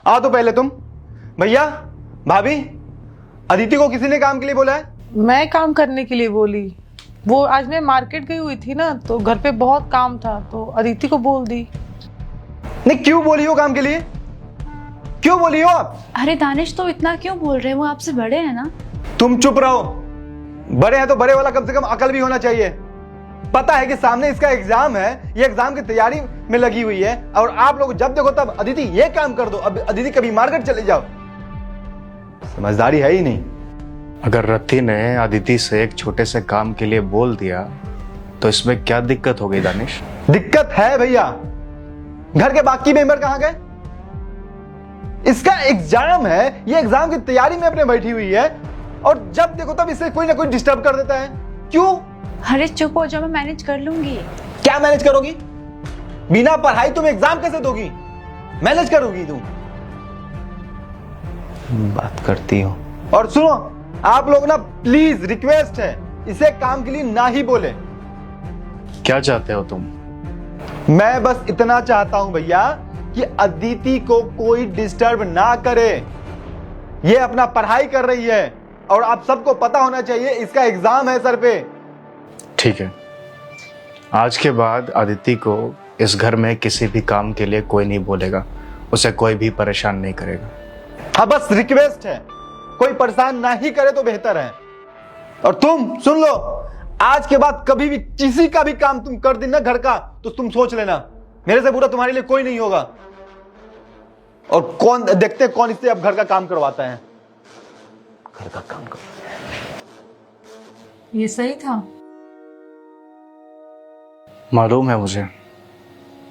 आओ तो पहले तुम। भैया, भाभी, अदिति को किसी ने काम के लिए बोला है? मैं काम करने के लिए बोली। वो आज मैं मार्केट गई हुई थी ना, तो घर पे बहुत काम था तो अदिति को बोल दी। नहीं, क्यों बोली हो काम के लिए? क्यों बोली हो आप? अरे दानिश, तो इतना क्यों बोल रहे हैं? वो आपसे बड़े हैं ना। तुम चुप रहो। बड़े हैं तो बड़े वाला कम से कम अकल भी होना चाहिए। पता है कि सामने इसका एग्जाम है, ये एग्जाम की तैयारी में लगी हुई है, और आप लोग जब देखो तब अदिति ये काम कर दो, अब अदिति कभी मार्केट चले जाओ। समझदारी है ही नहीं। अगर रति ने अदिति से एक छोटे से काम के लिए बोल दिया तो इसमें क्या दिक्कत हो गई दानिश? दिक्कत है भैया। घर के बाकी मेंबर कहां गए? इसका एग्जाम है, ये एग्जाम की तैयारी में अपने बैठी हुई है, और जब देखो तब इसे कोई ना कोई डिस्टर्ब कर देता है। क्यों? अरे चुप हो जाओ, मैं मैनेज कर लूंगी। क्या मैनेज करोगी? बिना पढ़ाई तुम एग्जाम कैसे दोगी? मैनेज करोगी तुम? बात करती हो। और सुनो, आप लोग ना प्लीज रिक्वेस्ट है, इसे काम के लिए ना ही बोले। क्या चाहते हो तुम? मैं बस इतना चाहता हूं भैया कि अदिति को कोई डिस्टर्ब ना करे। ये अपना पढ़ाई कर रही है, और आप सबको पता होना चाहिए इसका एग्जाम है सर पे। ठीक है, आज के बाद अदिति को इस घर में किसी भी काम के लिए कोई नहीं बोलेगा, उसे कोई भी परेशान नहीं करेगा। हाँ, बस रिक्वेस्ट है, कोई परेशान ना ही करे तो बेहतर है। और तुम सुन लो, आज के बाद कभी भी किसी का भी काम तुम कर देना घर का, तो तुम सोच लेना मेरे से बुरा तुम्हारे लिए कोई नहीं होगा। और कौन देखते कौन इससे अब घर का काम करवाता है। घर का काम करवाता है। ये सही था। मालूम है मुझे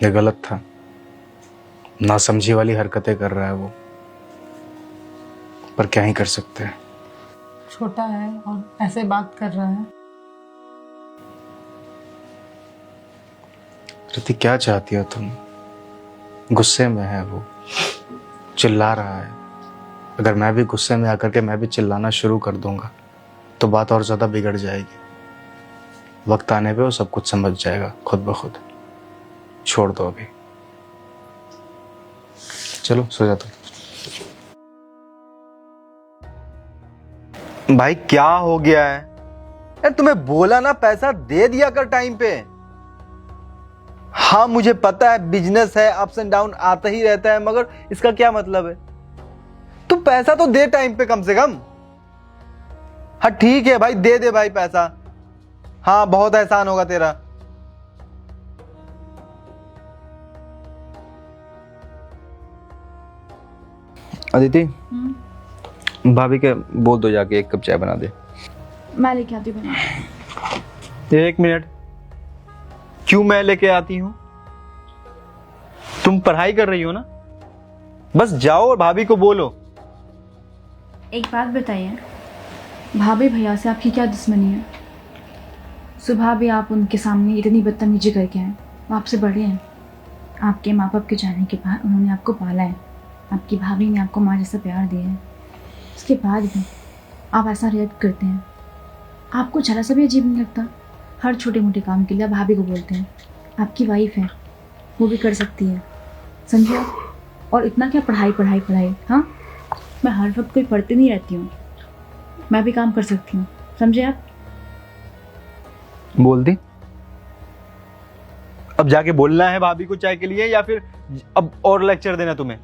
ये गलत था, नासमझी वाली हरकतें कर रहा है वो, पर क्या ही कर सकते हैं। छोटा है और ऐसे बात कर रहा है। रिति, क्या चाहती हो तुम? गुस्से में है वो, चिल्ला रहा है। अगर मैं भी गुस्से में आकर के मैं भी चिल्लाना शुरू कर दूंगा तो बात और ज्यादा बिगड़ जाएगी। वक्त आने पे वो सब कुछ समझ जाएगा खुद ब खुद। छोड़ दो अभी, चलो सो जा तुम। भाई क्या हो गया है यार? तुम्हें बोला ना पैसा दे दिया कर टाइम पे। हाँ मुझे पता है बिजनेस है, अप्स एंड डाउन आता ही रहता है, मगर इसका क्या मतलब है? तू पैसा तो दे टाइम पे कम से कम। हाँ ठीक है भाई, दे दे भाई पैसा। हाँ बहुत एहसान होगा तेरा। अदिति, भाभी के बोल दो जाके एक कप चाय बना दे। मैं लेके आती हूँ बना। एक मिनट, क्यों मैं लेके आती हूं? तुम पढ़ाई कर रही हो ना, बस जाओ और भाभी को बोलो। एक बात बताइए, भाभी भैया से आपकी क्या दुश्मनी है? सुबह भी आप उनके सामने इतनी बदतमीजी करके आए। वो आपसे बड़े हैं। आपके माँ बाप के जाने के बाद उन्होंने आपको पाला है। आपकी भाभी ने आपको माँ जैसा प्यार दिया है। उसके बाद भी आप ऐसा रिएक्ट करते हैं। आपको जरा सा भी अजीब नहीं लगता? हर छोटे मोटे काम के लिए आप भाभी को बोलते हैं। आपकी वाइफ है, वो भी कर सकती है, समझे आप? और इतना क्या पढ़ाई पढ़ाई पढ़ाई? हाँ, मैं हर वक्त कोई पढ़ती नहीं रहती हूँ, मैं भी काम कर सकती हूँ, समझे आप? बोल दी। अब जाके बोलना है भाभी को चाय के लिए, या फिर अब और लेक्चर देना तुम्हें?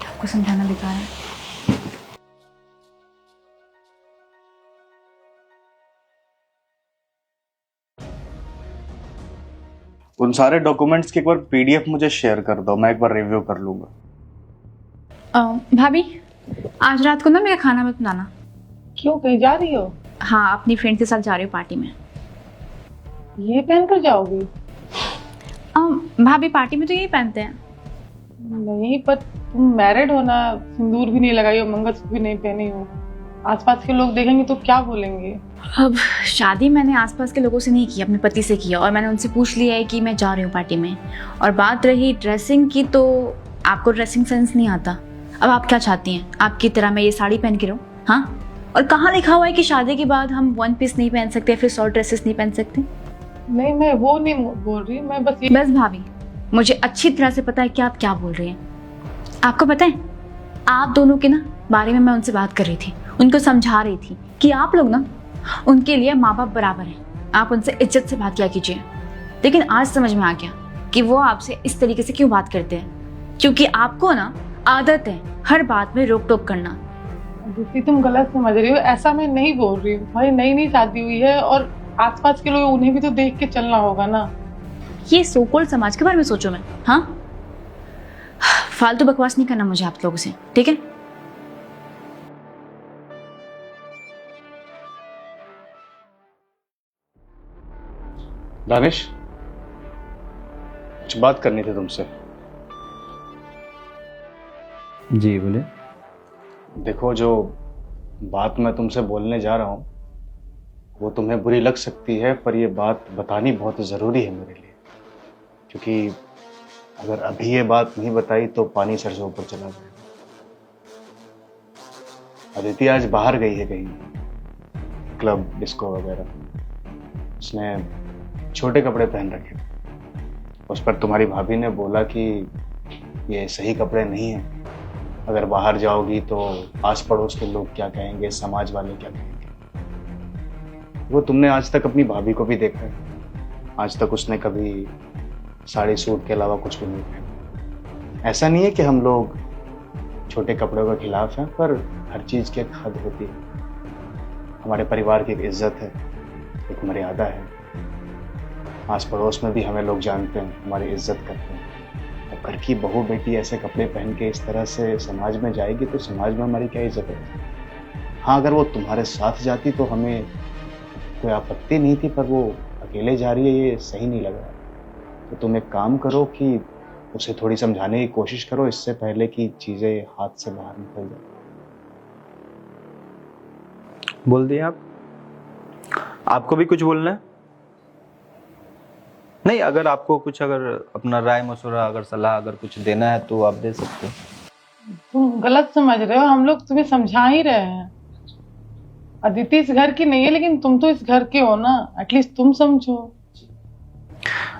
आपको समझाना बेकार है। उन सारे डॉक्यूमेंट्स की एक बार पीडीएफ मुझे शेयर कर दो, मैं एक बार रिव्यू कर लूंगा। भाभी, आज रात को ना मेरा खाना मत बनाना। क्यों, कहीं जा रही हो? हाँ, अपनी फ्रेंड के साथ जा रही हूँ पार्टी में। ये पहन कर जाओगी? भाभी पार्टी में तो यही पहनते हैं। नहीं, पर तुम मैरिड हो ना, सिंदूर भी नहीं लगाई हो, मंगलसूत्र भी नहीं पहनी हो। आसपास के लोग देखेंगे तो क्या बोलेंगे? अब शादी मैंने आसपास के लोगों से नहीं की, अपने पति से किया, और मैंने उनसे पूछ लिया है कि मैं जा रही हूँ पार्टी में। और बात रही ड्रेसिंग की, तो आपको ड्रेसिंग सेंस नहीं आता। अब आप क्या चाहती हैं? आपकी तरह मैं ये साड़ी पहन के रहूँ? हाँ, और कहाँ लिखा हुआ है कि शादी के बाद हम वन पीस नहीं पहन सकते, फिर शॉर्ट ड्रेसेस नहीं पहन सकते? नहीं, मैं वो नहीं बोल रही, मैं बस बस भाभी, मुझे अच्छी तरह से पता है कि आप क्या बोल रही हैं। आपको पता है, आप दोनों के ना बारे में मैं उनसे बात कर रही थी, उनको समझा रही थी कि आप लोग ना उनके लिए माँ बाप बराबर हैं, आप उनसे इज्जत से बात किया कीजिए। लेकिन आज समझ में आ गया कि वो आपसे इस तरीके से क्यों बात करते हैं, क्योंकि आपको ना आदत है हर बात में रोक टोक करना। अदिति तुम गलत समझ रही हो, ऐसा मैं नहीं बोल रही हूँ। भाई नई नई शादी हुई है और आसपास के लोग, उन्हें भी तो देख के चलना होगा ना। ये सोकोल समाज के बारे में सोचो मैं, हाँ? फालतू बकवास नहीं करना मुझे आप लोगों से, ठीक है? दानिश, कुछ बात करनी थी तुमसे। जी बोले। देखो, जो बात मैं तुमसे बोलने जा रहा हूँ वो तुम्हें बुरी लग सकती है, पर ये बात बतानी बहुत ज़रूरी है मेरे लिए, क्योंकि अगर अभी ये बात नहीं बताई तो पानी सर से ऊपर चला जाएगा। अदिति आज बाहर गई है कहीं, क्लब, डिस्को वगैरह। उसने छोटे कपड़े पहन रखे। उस पर तुम्हारी भाभी ने बोला कि ये सही कपड़े नहीं हैं, अगर बाहर जाओगी तो आस पड़ोस के लोग क्या कहेंगे, समाज वाले क्या कहेंगे। वो तुमने आज तक अपनी भाभी को भी देखा है, आज तक उसने कभी साड़ी सूट के अलावा कुछ भी नहीं पहना। ऐसा नहीं है कि हम लोग छोटे कपड़ों के खिलाफ हैं, पर हर चीज़ की एक हद होती है। हमारे परिवार की एक इज्जत है, एक मर्यादा है। आस पड़ोस में भी हमें लोग जानते हैं, हमारी इज्जत करते हैं। अब घर की बहू बेटी ऐसे कपड़े पहन के इस तरह से समाज में जाएगी तो समाज में हमारी क्या इज्जत है। हाँ, अगर वो तुम्हारे साथ जाती तो हमें कोई आपत्ति नहीं थी, पर वो अकेले जा रही है, ये सही नहीं लग रहा। तो तुम एक काम करो कि उसे थोड़ी समझाने की कोशिश करो, इससे पहले कि चीज़ें हाथ से बाहर निकल जाए। बोल दिए आप। आपको भी कुछ बोलना है? नहीं, अगर आपको कुछ, अगर अपना राय मशवरा, अगर सलाह, अगर कुछ देना है तो आप दे सकते हो। तुम गलत समझ रहे हो, हम लोग तुम्हें समझा ही रहे हैं। अदिति इस घर की नहीं है, लेकिन तुम तो इस घर के हो ना, एटलीस्ट तुम समझो।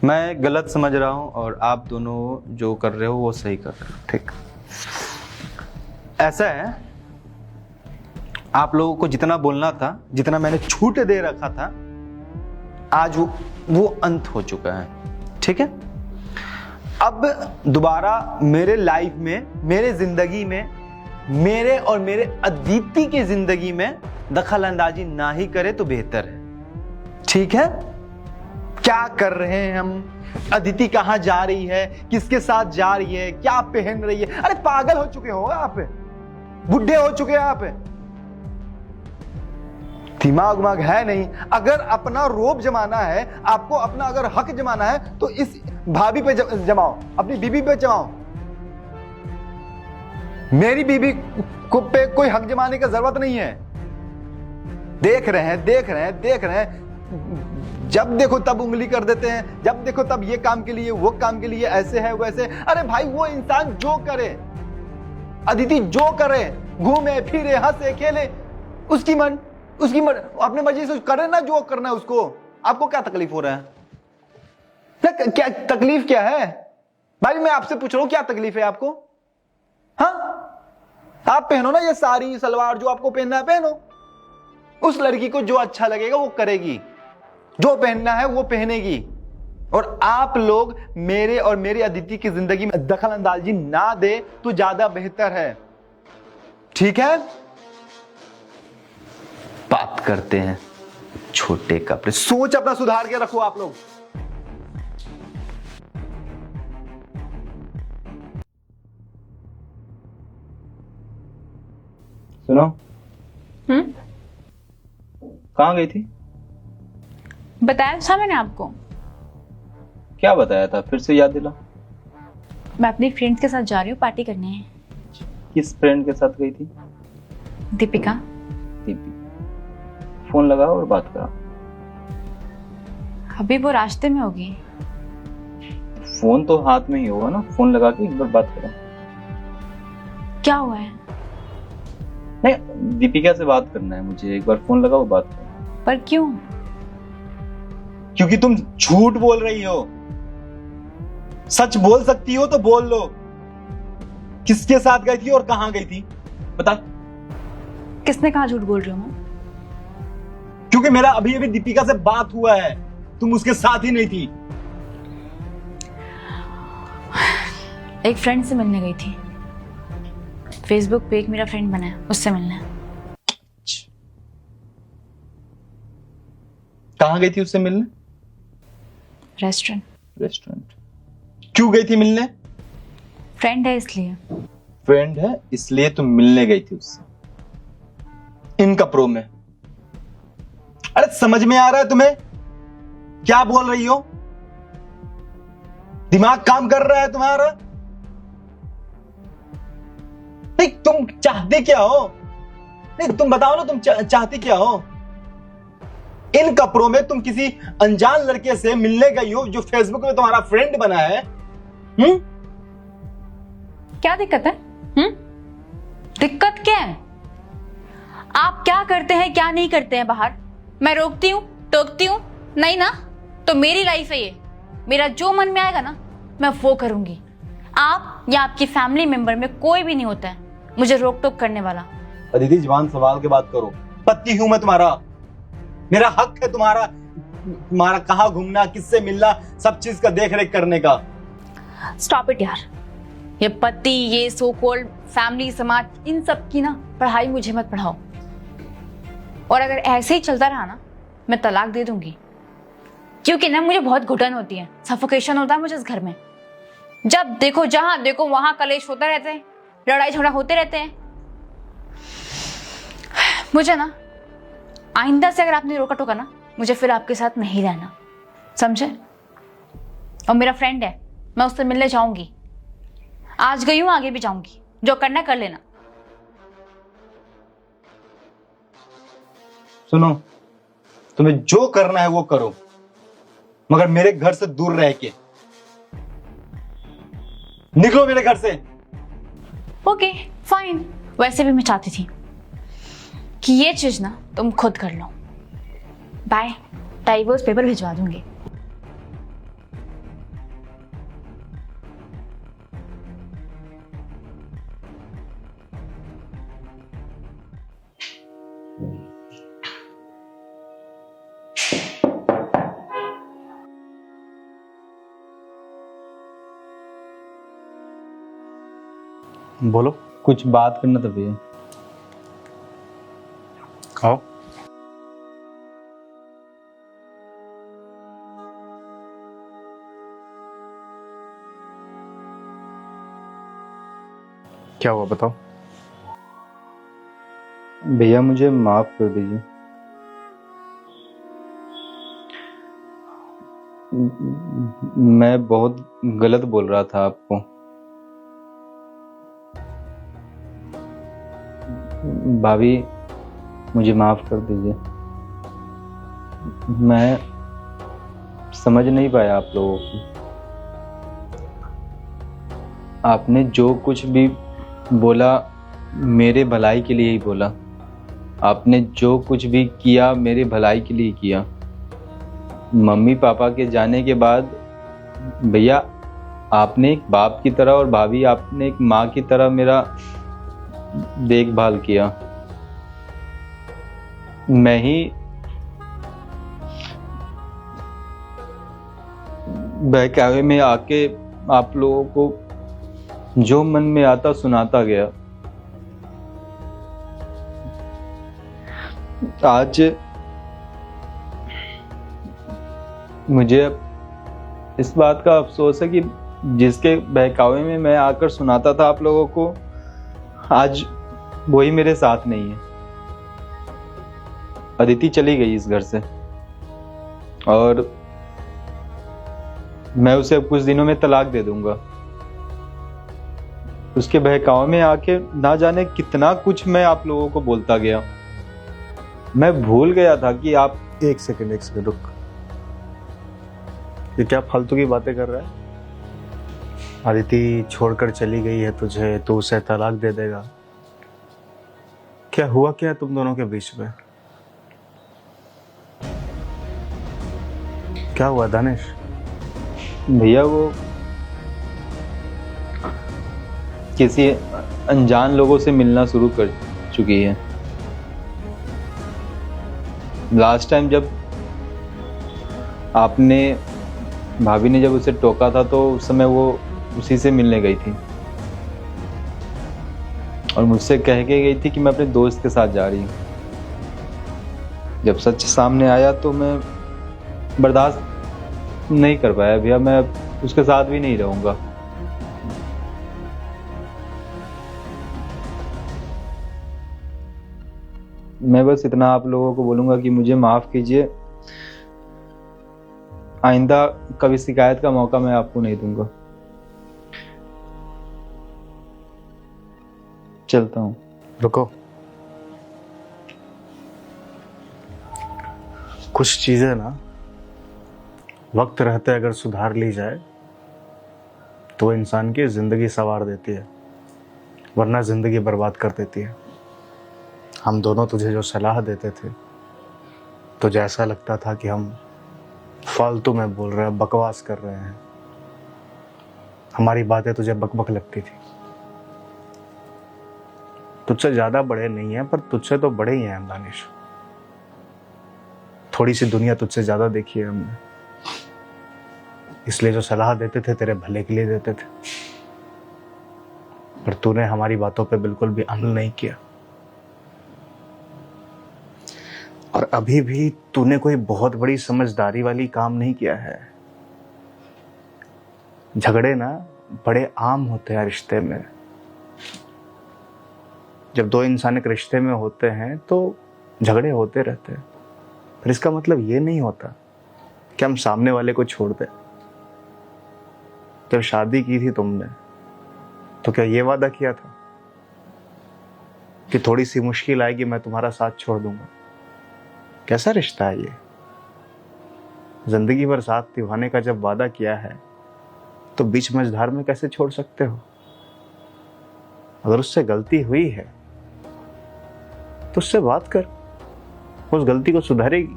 मैं गलत समझ रहा हूँ और आप दोनों जो कर रहे हो वो सही कर रहे हो, ठीक? ऐसा है, आप लोगों को जितना बोलना था, जितना मैंने छूट दे रखा था, आज वो अंत हो चुका है, ठीक है? अब दोबारा मेरे लाइफ में, मेरे जिंदगी में, मेरे और मेरे अदिति की जिंदगी में दखल अंदाजी ना ही करे तो बेहतर है, ठीक है? क्या कर रहे हैं हम, अदिति कहां जा रही है, किसके साथ जा रही है, क्या पहन रही है? अरे पागल हो चुके हो आप, बुढ़े हो चुके हैं आप, दिमाग उमाग है नहीं। अगर अपना रोब जमाना है, आपको अपना अगर हक जमाना है तो इस भाभी पे जमाओ, अपनी बीबी पे जमाओ। मेरी बीबी को पे कोई हक जमाने की जरूरत नहीं है। देख रहे हैं, जब देखो तब उंगली कर देते हैं, जब देखो तब ये काम के लिए, वो काम के लिए, ऐसे है वैसे। अरे भाई, वो इंसान जो करे, अदिति जो करे, घूमे फिरे, हंसे खेले, उसकी मन अपने मर्जी से करे ना, जो करना है उसको। आपको क्या तकलीफ हो रहा है? क्या तकलीफ क्या है भाई? मैं आपसे पूछ रहा हूं, क्या तकलीफ है आपको? हाँ, आप पहनो ना ये साड़ी सलवार, जो आपको पहनना है पहनो। उस लड़की को जो अच्छा लगेगा वो करेगी, जो पहनना है वो पहनेगी। और आप लोग मेरे और मेरी अदिति की जिंदगी में दखल अंदाजी ना दे तो ज्यादा बेहतर है, ठीक है? बात करते हैं छोटे कपड़े। सोच अपना सुधार के रखो आप लोग। सुनो, कहाँ गई थी? बताया था मैंने आपको। क्या बताया था? फिर से याद दिला। मैं अपनी फ्रेंड्स के साथ जा रही हूँ, पार्टी करने है। किस फ्रेंड के साथ गई थी? दीपिका। दीपी। फोन लगाओ और बात करो। अभी वो रास्ते में होगी। फोन तो हाथ में ही होगा ना, फोन लगा के एक बार बात करो। क्या हुआ है? नहीं, दीपिका से बात करना है मुझे, एक बार फोन लगाओ, बात करो। पर क्यों? क्योंकि तुम झूठ बोल रही हो। सच बोल सकती हो तो बोल लो। किसके साथ गई थी और कहां गई थी? बता। किसने कहा झूठ बोल रही हूँ मैं? क्योंकि मेरा अभी अभी दीपिका से बात हुआ है, तुम उसके साथ ही नहीं थी। एक फ्रेंड से मिलने गई थी। फेसबुक पे एक मेरा फ्रेंड बना है, उससे मिलने। कहां गई थी उससे मिलने? रेस्टोरेंट। क्यों गई थी मिलने? फ्रेंड है इसलिए। फ्रेंड है इसलिए तुम मिलने गई थी उससे इन कपड़ों में? अरे समझ में आ रहा है तुम्हें क्या बोल रही हो? दिमाग काम कर रहा है तुम्हारा? नहीं, तुम चाहते क्या हो? नहीं, तुम बताओ ना, तुम चाहते क्या हो? इन कपड़ों में तुम किसी अनजान लड़के से मिलने गई हो जो फेसबुक में तुम्हारा फ्रेंड बना है। क्या दिक्कत है? दिक्कत क्या है? आप क्या करते हैं क्या नहीं करते हैं बाहर? मैं रोकती हूँ टोकती हूँ? नहीं ना। तो मेरी लाइफ है ये, मेरा जो मन में आएगा ना मैं वो करूंगी। आप या आपकी फैमिली मेंबर में कोई भी नहीं होता है मुझे रोक टोक करने वाला। अदिति, जवान सवाल के बात करो। पति हूं मैं तुम्हारा, मेरा हक है तुम्हारा कहां घूमना, किससे मिलना, सब चीज का देख रेख करने का। स्टॉप इट यार। ये पति, ये सो कॉल्ड फैमिली, समाज, इन सब की ना पढ़ाई मुझे मत पढ़ाओ। और अगर ऐसे ही चलता रहा ना मैं तलाक दे दूंगी। क्योंकि ना मुझे बहुत घुटन होती है, सफोकेशन होता है मुझे इस घर में। जब देखो जहां देखो वहां कलेश होते रहते हैं, लड़ाई झगड़ा होते रहते हैं। मुझे ना आइंदा से अगर आपने रोका टोका ना मुझे फिर आपके साथ नहीं रहना, समझे? और मेरा फ्रेंड है, मैं उससे मिलने जाऊंगी। आज गई हूं, आगे भी जाऊंगी। जो करना कर लेना। सुनो, तुम्हें जो करना है वो करो, मगर मेरे घर से दूर रह के। निकलो मेरे घर से। Okay fine. वैसे भी मैं चाहती थी कि ये चीज ना तुम खुद कर लो। बाय। डाइवोर्स पेपर भिजवा दूंगी। बोलो। कुछ बात करना था भैया। आओ। क्या हुआ बताओ। भैया मुझे माफ कर दीजिए। मैं बहुत गलत बोल रहा था आपको। भाभी मुझे माफ कर दीजिए। मैं समझ नहीं पाया आप लोगों को। आपने जो कुछ भी बोला मेरे भलाई के लिए ही बोला। आपने जो कुछ भी किया मेरे भलाई के लिए किया। मम्मी पापा के जाने के बाद भैया आपने एक बाप की तरह और भाभी आपने एक माँ की तरह मेरा देखभाल किया। मैं ही बहकावे में आके आप लोगों को जो मन में आता सुनाता गया। आज मुझे इस बात का अफसोस है कि जिसके बहकावे में मैं आकर सुनाता था आप लोगों को, आज वही मेरे साथ नहीं है। अदिति चली गई इस घर से और मैं उसे अब कुछ दिनों में तलाक दे दूंगा। उसके बहकावे में आके ना जाने कितना कुछ मैं आप लोगों को बोलता गया। मैं भूल गया था कि आप। एक सेकंड रुक। ये क्या फालतू की बातें कर रहा है? अदिति छोड़कर चली गई है तुझे, तो उसे तलाक दे देगा? क्या हुआ क्या है तुम दोनों के बीच में? क्या हुआ दानिश? भैया वो किसी अनजान लोगों से मिलना शुरू कर चुकी है। लास्ट टाइम जब आपने भाभी ने जब उसे टोका था तो उस समय वो उसी से मिलने गई थी और मुझसे कह के गई थी कि मैं अपने दोस्त के साथ जा रही हूँ। जब सच सामने आया तो मैं बर्दाश्त नहीं कर पाया भैया, मैं उसके साथ भी नहीं रहूंगा। मैं बस इतना आप लोगों को बोलूंगा कि मुझे माफ कीजिए, आइंदा कभी शिकायत का मौका मैं आपको नहीं दूंगा। चलता हूं। रुको, कुछ चीजें ना वक्त रहते अगर सुधार ली जाए तो इंसान की जिंदगी संवार देती है, वरना जिंदगी बर्बाद कर देती है। हम दोनों तुझे जो सलाह देते थे तुझे ऐसा लगता था कि हम फालतू में बोल रहे हैं, बकवास कर रहे हैं। हमारी बातें तुझे बकबक लगती थी। तुझसे ज्यादा बड़े नहीं हैं पर तुझसे तो बड़े ही हैं हम दानिश। थोड़ी सी दुनिया तुझसे ज्यादा देखी है हमने, इसलिए जो सलाह देते थे तेरे भले के लिए देते थे, पर तूने हमारी बातों पे बिल्कुल भी अमल नहीं किया। और अभी भी तूने कोई बहुत बड़ी समझदारी वाली काम नहीं किया है। झगड़े ना बड़े आम होते हैं रिश्ते में। जब दो इंसान एक रिश्ते में होते हैं तो झगड़े होते रहते हैं, पर इसका मतलब ये नहीं होता कि हम सामने वाले को छोड़ दें। जब शादी की थी तुमने तो क्या ये वादा किया था कि थोड़ी सी मुश्किल आएगी मैं तुम्हारा साथ छोड़ दूंगा? कैसा रिश्ता है ये? जिंदगी भर साथ निभाने का जब वादा किया है तो बीच मझधार में कैसे छोड़ सकते हो? अगर उससे गलती हुई है तो उससे बात कर, उस गलती को सुधारेगी।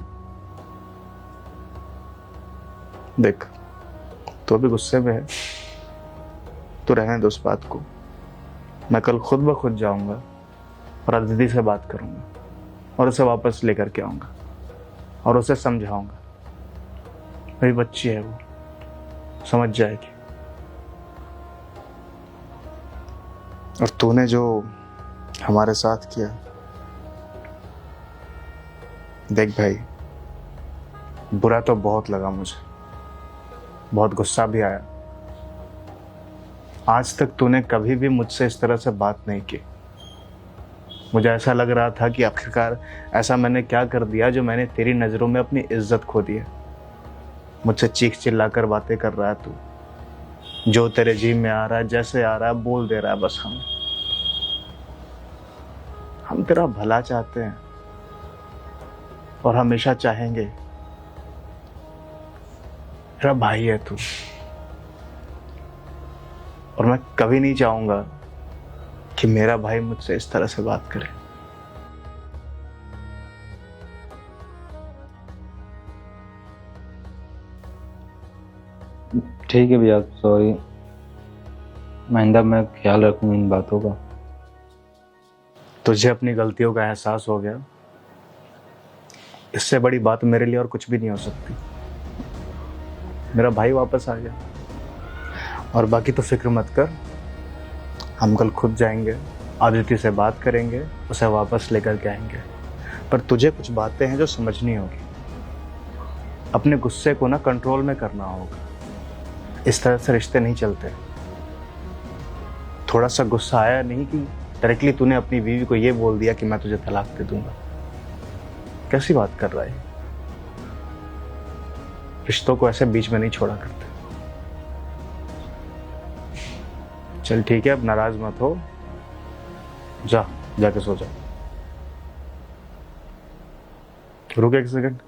देख, तो अभी गुस्से में है तो रहने दो उस बात को। मैं कल खुद ब खुद जाऊंगा और अदिति से बात करूंगा और उसे वापस लेकर के आऊंगा और उसे समझाऊंगा। मेरी बच्ची है, वो समझ जाएगी। और तूने जो हमारे साथ किया, देख भाई, बुरा तो बहुत लगा मुझे, बहुत गुस्सा भी आया। आज तक तूने कभी भी मुझसे इस तरह से बात नहीं की। मुझे ऐसा लग रहा था कि आखिरकार ऐसा मैंने क्या कर दिया जो मैंने तेरी नज़रों में अपनी इज्जत खो दी है। मुझसे चीख चिल्लाकर बातें कर रहा है तू, जो तेरे जी में आ रहा है, जैसे आ रहा है बोल दे रहा है। बस हम तेरा भला चाहते हैं और हमेशा चाहेंगे। मेरा भाई है तू, और मैं कभी नहीं चाहूंगा कि मेरा भाई मुझसे इस तरह से बात करे। ठीक है भैया, सॉरी। आइंदा मैं ख्याल रखूंगा इन बातों का। तुझे अपनी गलतियों का एहसास हो गया, इससे बड़ी बात मेरे लिए और कुछ भी नहीं हो सकती। मेरा भाई वापस आ गया और बाकी तो फिक्र मत कर। हम कल खुद जाएंगे, आदित्य से बात करेंगे, उसे वापस लेकर के आएंगे। पर तुझे कुछ बातें हैं जो समझनी होगी। अपने गुस्से को ना कंट्रोल में करना होगा। इस तरह से रिश्ते नहीं चलते। थोड़ा सा गुस्सा आया नहीं कि डायरेक्टली तूने अपनी बीवी को ये बोल दिया कि मैं तुझे तलाक दे दूंगा। कैसी बात कर रहा है? रिश्तों को ऐसे बीच में नहीं छोड़ा करते। चल ठीक है, अब नाराज मत हो, जाके सो जा। रुक एक सेकंड।